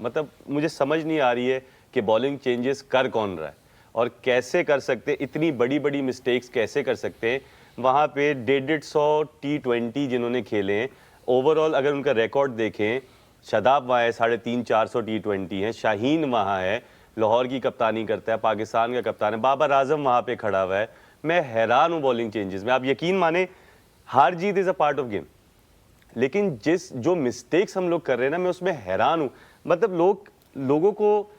मतलब मुझे समझ नहीं आ रही है कि बॉलिंग चेंजेस कर कौन रहा है और कैसे कर सकते, इतनी बड़ी बड़ी मिस्टेक्स कैसे कर सकते हैं। वहाँ पे 150 T20 जिन्होंने खेले हैं ओवरऑल, अगर उनका रिकॉर्ड देखें, शादाब वहाँ है 350-400 T20 हैं, शाहीन वहाँ है, लाहौर की कप्तानी करता है, पाकिस्तान का कप्तान है, बाबर आजम वहाँ पे खड़ा हुआ है। मैं हैरान हूँ बॉलिंग चेंजेस में। आप यकीन माने, हार जीत is a part of game, लेकिन जो मिस्टेक्स हम लोग कर रहे हैं ना, मैं उसमें हैरान हूँ। मतलब लोगों को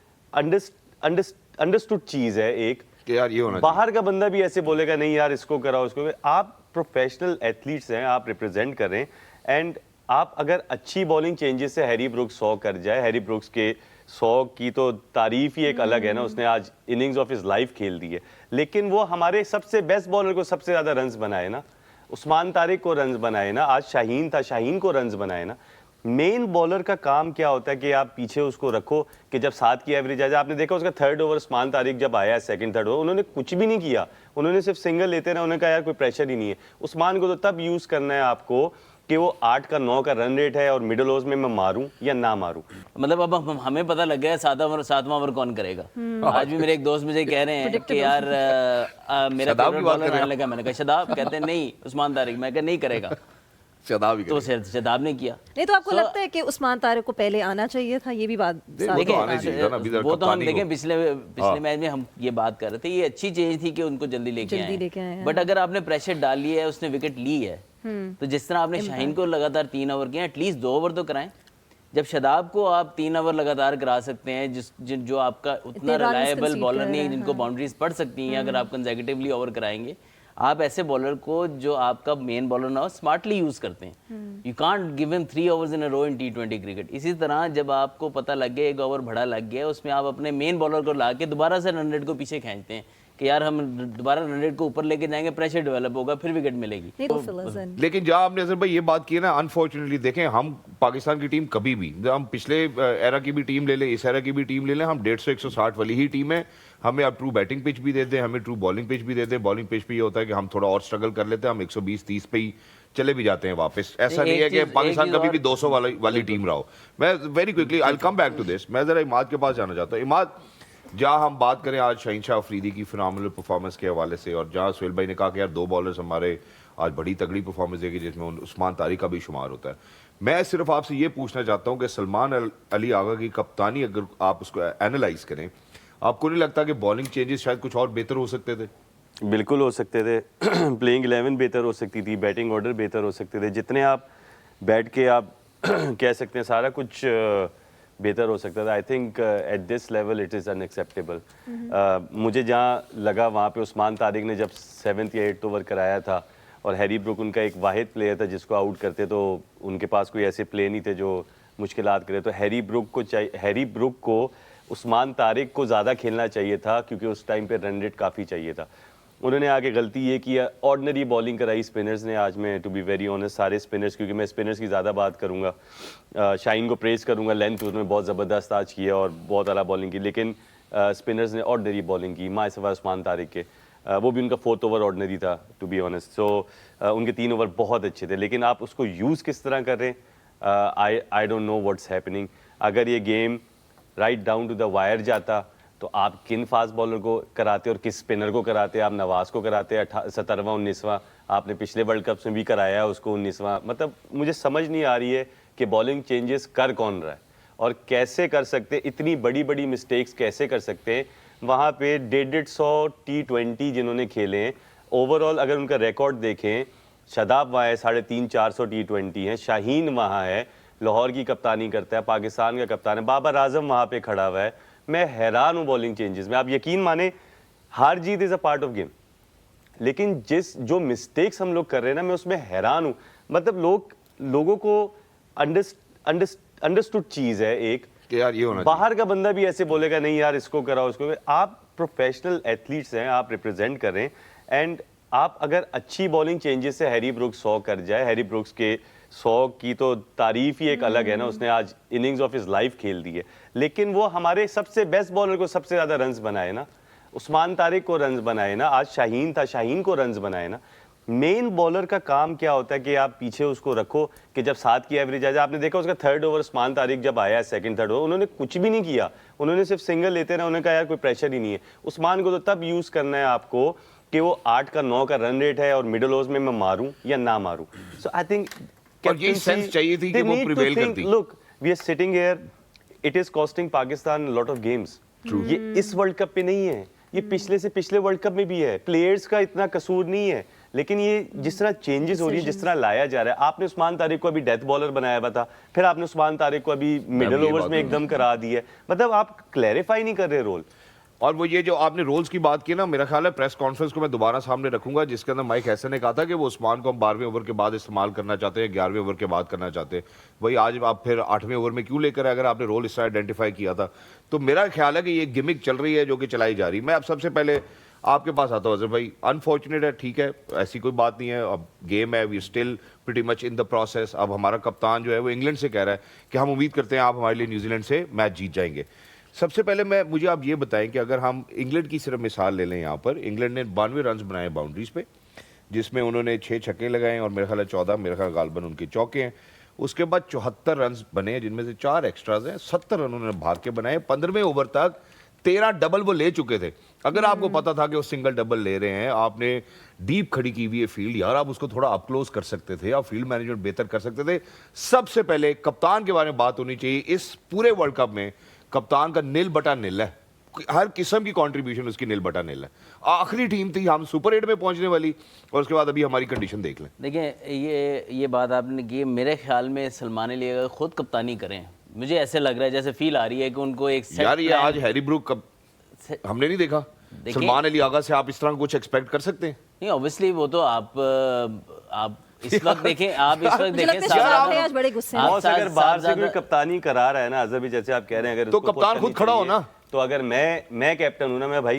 अंडरस्टूड चीज़ है एक कि यार ये होना बाहर का बंदा भी ऐसे बोलेगा नहीं यार इसको कराओ इसको। आप प्रोफेशनल एथलीट्स हैं, आप रिप्रेजेंट कर रहे हैं, एंड आप अगर अच्छी बॉलिंग चेंजेस से हैरी ब्रुक्स 100 कर जाए, हैरी ब्रुक्स के 100 की तो तारीफ ही एक अलग है ना, उसने आज इनिंग्स ऑफ हिज लाइफ खेल दी है, लेकिन वो हमारे सबसे बेस्ट बॉलर को सबसे ज्यादा रन्स बनाए ना, उस्मान तारिक को रन्स बनाए ना, आज शाहीन था, शाहीन को रन्स बनाए ना। मेन बॉलर का काम क्या होता है कि आप पीछे उसको रखो कि जब 7 की एवरेज आ जाए। आपने देखा उसका थर्ड ओवर उस्मान तारिक जब आया सेकंड थर्ड ओवर, उन्होंने कुछ भी नहीं किया, उन्होंने सिर्फ सिंगल लेते रहे, उन्होंने कहा यार कोई प्रेशर ही नहीं है। उस्मान को तो तब यूज करना है आपको कि वो 8 का 9 का रन रेट है और मिडिल ओवर्स में मैं मारूं या ना मारूं। मतलब अब हमें पता लग गया सातवां ओवर कौन करेगा। आज भी मेरे एक दोस्त मुझे कह रहे हैं कि यार मेरा फेवरेट बॉलर आने लगा। मैंने कहा शदाब, कहते हैं नहीं उस्मान तारिक। मैं कहा नहीं करेगा, शदाब ही तो शदाब ने किया। नहीं तो आपको लगता है कि उस्मान तारिक को पहले आना चाहिए था? ये भी बात देखिए, वो तो हम देखें पिछले मैच में हम ये बात कर रहे थे, ये अच्छी चीज थी कि उनको जल्दी लेके आए। बट अगर आपने प्रेशर डाल लिया है, उसने विकेट ली है, तो जिस तरह आपने शाहीन को लगातार 3 ओवर किए, एटलीस्ट 2 ओवर तो कराएं। जब शदाब को आप 3 ओवर लगातार करा सकते हैं, जो आपका उतना रिलायबल बॉलर नहीं है, जिनको बाउंड्रीज पड़ सकती हैं, अगर आप कंसेक्यूटिवली ओवर कराएंगे, आप ऐसे बॉलर को जो आपका मेन बॉलर ना हो स्मार्टली यूज करते हैं। You can't give him 3 overs in a row in T20 cricket. इसी तरह जब आपको पता लग गया 1 ओवर भड़ा लग गया, उसमें आप अपने मेन बॉलर को ला के दोबारा से रन रेट को पीछे खींचते हैं कि यार हम दोबारा रन रेट को ऊपर लेके जाएंगे, प्रेशर डेवलप होगा, फिर विकेट मिलेगी। लेकिन जहां आपने अजहर भाई ये बात की है ना, अनफॉर्चुनेटली देखें, हम पाकिस्तान की टीम कभी भी, हम पिछले एरा की भी टीम ले लें, इस एरा की भी टीम ले लें, हम 150-160 वाली ही टीम है। हमें आप ट्रू बैटिंग पिच भी दे दें, हमें ट्रू बॉलिंग पिच भी दे दें। बॉलिंग पिच पे ये होता है कि हम थोड़ा और स्ट्रगल कर लेते हैं, हम 120-30 पे ही चले भी जाते हैं वापस। ऐसा नहीं है कि पाकिस्तान कभी भी 200 वाली टीम रहा हो। मैं very quickly I will come back to this. मैं जरा इमाद के पास जाना चाहता हूँ। इमाद, जहाँ हम बात करें आज शाहीन शाह अफरीदी की फिनोमिनल परफॉर्मेंस के हवाले से, और जहाँ सुहेल भाई ने कहा कि यार 2 बॉलर्स हमारे आज बड़ी तगड़ी परफॉर्मेंस देगी, जिसमें उस्मान तारिक का भी शुमार होता है, मैं सिर्फ आपसे ये पूछना चाहता हूँ कि सलमान अली आगा की कप्तानी अगर आप उसको एनालाइज करें, आपको नहीं लगता कि बॉलिंग चेंजेस शायद कुछ और बेहतर हो सकते थे? बिल्कुल हो सकते थे। प्लेइंग 11 बेहतर हो सकती थी, बैटिंग ऑर्डर बेहतर हो सकते थे, जितने आप बैठ के आप कह सकते हैं सारा कुछ बेहतर हो सकता था। I think at this level it is unacceptable. मुझे जहाँ लगा वहाँ पे उस्मान तारिक ने जब 7th या 8th ओवर कराया था और हैरी ब्रुक उनका एक वाहिद प्लेयर था जिसको आउट करते, तो उनके पास कोई ऐसे प्ले नहीं थे जो मुश्किलात करे, तो हैरी ब्रुक को उस्मान तारिक को ज़्यादा खेलना चाहिए था, क्योंकि उस टाइम पे रन रेट काफ़ी चाहिए था। उन्होंने आगे गलती ये किया, ऑर्डिनरी बॉलिंग कराई स्पिनर्स ने आज में, टू बी वेरी ऑनेस्ट सारे स्पिनर्स, क्योंकि मैं स्पिनर्स की ज़्यादा बात करूँगा, शाहीन को प्रेस करूँगा, लेंथ उसमें बहुत ज़बरदस्त आज किया और बहुत अला बॉलिंग की, लेकिन स्पिनर्स ने ऑर्डिनरी बॉलिंग की, माए सवा उस्मान तारिक के, वो भी उनका 4th ओवर ऑर्डिनरी था टू बी ऑनेस्ट। सो उनके 3 ओवर बहुत अच्छे थे, लेकिन आप उसको यूज़ किस तरह कर रहे हैं, I don't know what's happening. अगर ये game right down to the wire जाता तो आप किन फास्ट बॉलर को कराते और किस स्पिनर को कराते? आप नवाज को कराते 17वां 19वां, आपने पिछले वर्ल्ड कप में भी कराया है उसको 19वां। मतलब मुझे समझ नहीं आ रही है कि बॉलिंग चेंजेस कर कौन रहा है और कैसे कर सकते, इतनी बड़ी बड़ी मिस्टेक्स कैसे कर सकते हैं। वहाँ पे 150 T20 जिन्होंने खेले हैं ओवरऑल, अगर उनका रिकॉर्ड देखें, शादाब वहाँ है 350-400 T20 हैं, शाहीन वहाँ है, लाहौर की कप्तानी करता है, पाकिस्तान का कप्तान है, बाबर आजम वहाँ पे खड़ा हुआ है। मैं हैरान हूँ बॉलिंग चेंजेस में। आप यकीन माने, हार जीत is a part of game, लेकिन जो मिस्टेक्स हम लोग कर रहे हैं ना, मैं उसमें हैरान हूँ। मतलब लोगों को अंडरस्टूड चीज़ है एक कि यार ये होना बाहर का बंदा भी ऐसे बोलेगा नहीं यार इसको कराओ इसको। आप प्रोफेशनल एथलीट्स हैं, आप रिप्रेजेंट कर रहे हैं, एंड आप अगर अच्छी बॉलिंग चेंजेस से हैरी ब्रुक्स 100 कर जाए, हैरी ब्रुक्स के 100 की तो तारीफ ही एक अलग है ना, उसने आज इनिंग्स ऑफ हिज लाइफ खेल दी है, लेकिन वो हमारे सबसे बेस्ट बॉलर को सबसे ज्यादा रन्स बनाए ना, उस्मान तारिक को रन्स बनाए ना, आज शाहीन था, शाहीन को रन्स बनाए ना। मेन बॉलर का काम क्या होता है कि आप पीछे उसको रखो कि जब 7 की एवरेज आ जाए। आपने देखा उसका थर्ड ओवर उस्मान तारिक जब आया है, सेकंड थर्ड ओवर, उन्होंने कुछ भी नहीं किया, उन्होंने सिर्फ सिंगल लेते रहे। उन्होंने कहा यार कोई प्रेशर ही नहीं है। उस्मान को तो तब यूज करना है आपको कि वो 8 का 9 का रन रेट है और मिडिल ओवर्स में मैं मारूं या ना मारूं। सो आई थिंक और ये सेंस चाहिए थी कि वो प्रिवेल करती। Look we are sitting here, it is costing Pakistan lot of games. ये इस वर्ल्ड कप पे नहीं है, ये पिछले से पिछले वर्ल्ड कप में भी है। प्लेयर्स का इतना कसूर नहीं है, लेकिन ये जिस तरह चेंजेस हो रही है, जिस तरह लाया जा रहा है। आपने उस्मान तारिक को अभी डेथ बॉलर बनाया हुआ था, फिर आपने उस्मान तारिक को अभी मिडिल ओवर्स में एकदम करा दिया है। मतलब आप क्लैरिफाई नहीं कर रहे रोल। और वो ये जो आपने रोल्स की बात की ना, मेरा ख्याल है प्रेस कॉन्फ्रेंस को मैं दोबारा सामने रखूंगा, जिसके अंदर माइक हैसन ने कहा था कि वो उस्मान को हम 12वें ओवर के बाद इस्तेमाल करना चाहते हैं, 11वें ओवर के बाद करना चाहते हैं। वही आज आप फिर 8वें ओवर में क्यों लेकर आए, अगर आपने रोल इस तरह आइडेंटिफाई किया था। तो मेरा ख्याल है कि ये गिमिक चल रही है जो कि चलाई जा रही है। मैं अब सबसे पहले आपके पास आता हूँ अजहर भाई। अनफॉर्चुनेट है, ठीक है, ऐसी कोई बात नहीं है, अब गेम है, we still pretty much in the process. अब हमारा कप्तान जो है वो इंग्लैंड से कह रहा है कि हम उम्मीद करते हैं आप हमारे लिए न्यूजीलैंड से मैच जीत जाएंगे। सबसे पहले मुझे आप ये बताएं कि अगर हम इंग्लैंड की सिर्फ मिसाल ले लें, यहाँ पर इंग्लैंड ने 92 रन बनाए बाउंड्रीज पे, जिसमें उन्होंने 6 छक्के लगाए और मेरा ख्याल है 14 मेरा ख्याल गालबन उनके चौके हैं। उसके बाद 74 रन बने, जिनमें से 4 एक्स्ट्राज हैं। 70 रन उन्होंने भाग के बनाए। 15वें ओवर तक 13 डबल वो ले चुके थे। अगर आपको पता था कि वो सिंगल डबल ले रहे हैं, आपने डीप खड़ी की हुई है फील्ड, यार आप उसको थोड़ा अप क्लोज कर सकते थे, आप फील्ड मैनेजमेंट बेहतर कर सकते थे। सबसे पहले कप्तान के बारे में बात होनी चाहिए। इस पूरे वर्ल्ड कप में कप्तान का नील बटा नील है, हर किस्म की कंट्रीब्यूशन उसकी नील बटा नील है। आखिरी टीम थी हम सुपर 8 में पहुंचने वाली, और उसके बाद अभी हमारी कंडीशन देख लें। देखिए ये बात आपने की, मेरे ख्याल में सलमान अली अगर खुद कप्तानी करें, मुझे ऐसे लग रहा है जैसे फील आ रही है कि उनको एक सेट यार ये आज हैरी ब्रूक हमने नहीं देखा। सलमान अली आगा से आप इस तरह कुछ एक्सपेक्ट कर सकते हैं? नहीं, ऑब्वियसली वो तो आप इस वक्त देखें, आप इस वक्त देखें आज बड़े गुस्से में। बॉस अगर बाहर से कोई कप्तानी करा रहा है ना, अजहर भी जैसे आप कह रहे हैं, अगर तो उसको कप्तान खुद खड़ा हो ना। तो अगर मैं कैप्टन हूं ना, मैं भाई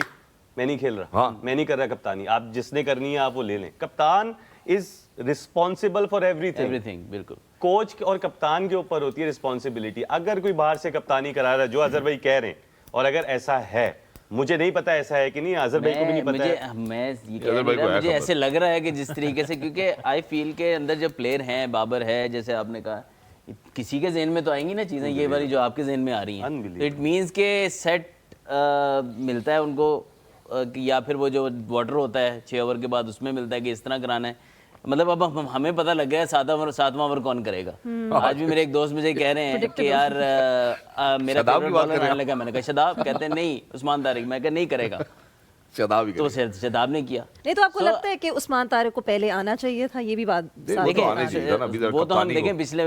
मैं नहीं खेल रहा, हाँ। मैं नहीं कर रहा कप्तानी, आप जिसने करनी है आप वो ले लें। कप्तान इज रिस्पॉन्सिबल फॉर एवरीथिंग। बिल्कुल कोच और कप्तान के ऊपर होती है रिस्पॉन्सिबिलिटी। अगर कोई बाहर से कप्तानी करा रहा है, जो अजहर भाई कह रहे हैं, और अगर ऐसा है, मुझे नहीं पता ऐसा है कि नहीं, अजहर भाई को भी नहीं पता है। मैं ये कह रहा, मुझे ऐसे लग रहा है कि जिस तरीके से, क्योंकि आई फील के अंदर जब प्लेयर हैं, बाबर है, जैसे आपने कहा, किसी के जहन में तो आएंगी ना चीज़ें ये वाली जो आपके जहन में आ रही हैं। तो इट मीन्स के सेट मिलता है उनको, या फिर वो जो वाटर होता है 6 ओवर के बाद उसमें मिलता है कि इस तरह कराना है। मतलब अब हमें पता लग गया है 7वां ओवर कौन करेगा। आज भी मेरे एक दोस्त मुझे कह रहे हैं कि यार मेरा फेवरेट बॉलर आने लगा। मैंने कहा शदाब, कहते हैं नहीं उस्मान तारिक। मैं कहा नहीं करेगा, शदाब ही तो शदाब ने किया। नहीं तो आपको लगता है कि उस्मान तारिक को पहले आना चाहिए था? ये भी बात वो तो हम देखें पिछले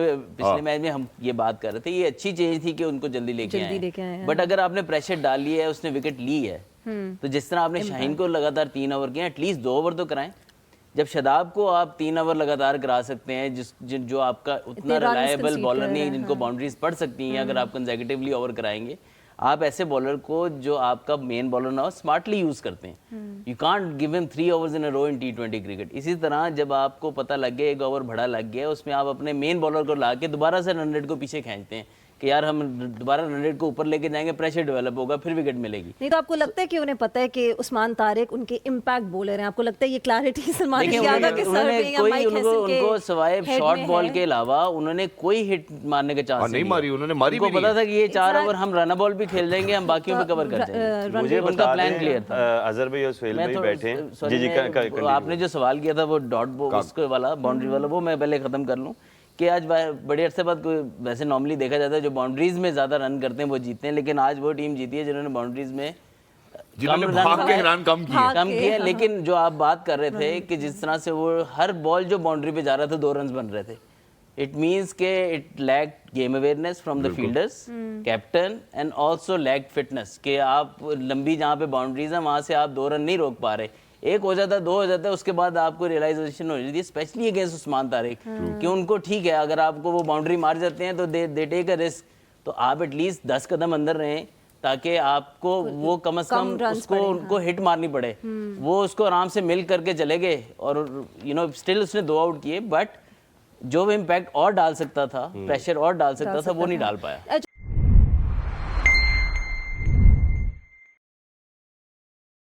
मैच में हम ये बात कर रहे थे, ये अच्छी चीज थी कि उनको जल्दी लेके आए। बट अगर आपने प्रेशर डाल लिया है, उसने विकेट ली है, तो जिस तरह आपने शाहीन को लगातार 3 ओवर किए, एटलीस्ट 2 ओवर तो कराएं। जब शदाब को आप 3 ओवर लगातार करा सकते हैं, जो आपका उतना रिलायबल बॉलर नहीं है, जिनको बाउंड्रीज पड़ सकती हैं, अगर आप कंसेक्यूटिवली ओवर कराएंगे, आप ऐसे बॉलर को जो आपका मेन बॉलर ना हो, स्मार्टली यूज करते हैं। You can't give him 3 overs in a row in T20 cricket. इसी तरह जब आपको पता लग गया 1 ओवर बड़ा लग गया, उसमें आप अपने मेन बॉलर को ला के दोबारा से रन रेट को पीछे खींचते हैं कि यार हम दोबारा रन रेट को ऊपर लेके जाएंगे, प्रेशर डेवलप होगा, फिर विकेट मिलेगी। नहीं तो आपको लगता है कि उन्हें पता है कि उस्मान तारिक उनके इम्पैक्ट बॉलर हैं? आपको लगता है ये क्लैरिटी सलमान अली आगा के सर में या माइक हैसन के उनको सवाए शॉर्ट बॉल के अलावा उन्होंने कोई हिट मारने के चांस नहीं मारी, उन्होंने मारी भी नहीं। पता था कि ये 4 ओवर हम रन बॉल भी खेल जाएंगे, हम बाकियों पे कवर कर जाएंगे। मुझे उनका प्लान क्लियर था। अजहर भाई और सुहेल भाई बैठे हैं। जी आपने जो सवाल किया था वो डॉट वाला, बाउंड्री वाला, वो मैं पहले खत्म कर लूं कि आज बड़े अरसे बाद कोई, वैसे नॉर्मली देखा जाता है जो बाउंड्रीज में ज्यादा रन करते हैं वो जीतते हैं, लेकिन आज वो टीम जीती है जिन्होंने बाउंड्रीज में कम किया। लेकिन जो आप बात कर रहे थे कि जिस तरह से वो हर बॉल जो बाउंड्री पे जा रहा था 2 रन बन रहे थे, इट मीन्स के it lacked game awareness from the fielders, captain, and also lacked fitness. कि आप लंबी जहाँ पे बाउंड्रीज है वहां से आप 2 रन नहीं रोक पा रहे, 1 हो जाता है, 2 हो जाता है, उसके बाद आपको रियलाइजेशन हो जाती है, स्पेशली अगेंस्ट उस्मान तारिक, कि उनको ठीक है अगर आपको वो बाउंड्री मार जाते हैं तो दे टेक अ रिस्क, तो आप एटलीस्ट 10 कदम अंदर रहें ताकि आपको वो कम से कम उसको उनको हिट मारनी पड़े। वो उसको आराम से मिल करके चले गए और स्टिल उसने 2 आउट किए, बट जो इम्पैक्ट और डाल सकता था, प्रेशर और डाल सकता था, वो नहीं डाल पाया।